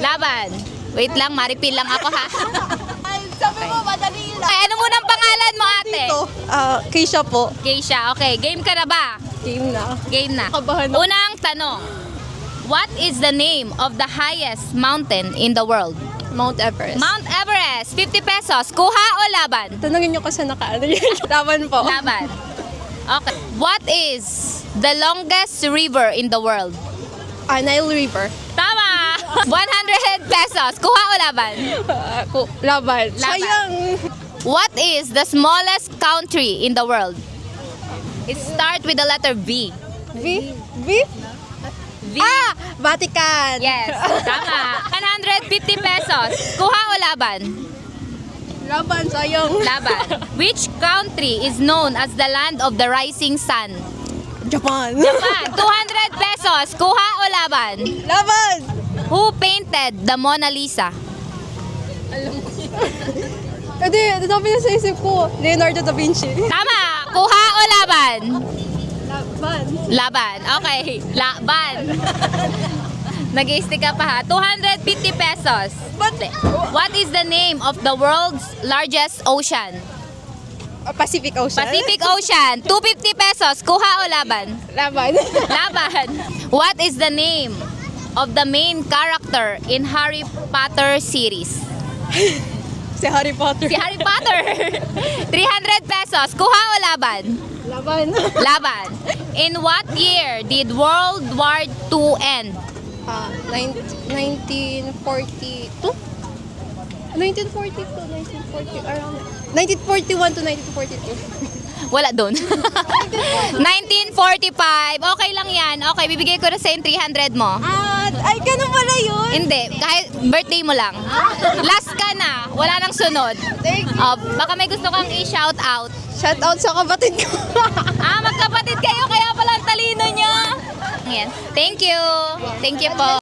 Laban. Wait lang, maripil lang ako ha. Sabi mo, madali lang. Ay, ano munang pangalan mo ate? Dito. Keisha po. Keisha, okay. Game ka na ba? Game na. Game na. Kabahan ako. Unang tanong. What is the name of the highest mountain in the world? Mount Everest. Mount Everest. 50 pesos. Kuha o laban? Tanungin nyo kasi nakaano yun. Laban po. Laban. Okay. What is the longest river in the world? Nile River. Tama! 100 pesos. Kuha o laban? Laban. Laban. Sayang. What is the smallest country in the world? It starts with the letter V. V? V. Vatican. Yes, tama. 150 pesos. Kuha o laban? Laban, sayang. Laban. Which country is known as the land of the rising sun? Japan. Japan. 200 pesos. Kuha o laban? Laban. Who painted the Mona Lisa? Hindi, sabi niya sa isip ko, Leonardo da Vinci. Tama. Kuha o laban? Laban. Laban. Okay. Laban. Nag-i-stick ka pa ha. 250 pesos. What is the name of the world's largest ocean? Pacific Ocean. Pacific Ocean. 250 pesos. Kuha o laban? Laban. Laban. What is the name of the main character in Harry Potter series? Si Harry Potter. Si Harry Potter. 300 pesos. Kuha o laban? Laban. Laban. In what year did World War II end? 1942? 1942, around 1941 to 1942. Wala doon. 1945. Okay lang yan. Okay, bibigay ko na sa 300 mo. Ay, ganun pala yun. Hindi, kahit birthday mo lang. Last ka na. Wala nang sunod. Thank you. Baka may gusto kang i-shout out. Shout out sa kapatid ko. Magkapatid kayo, kaya pala ang talino niya. Yan. Thank you. Thank you po.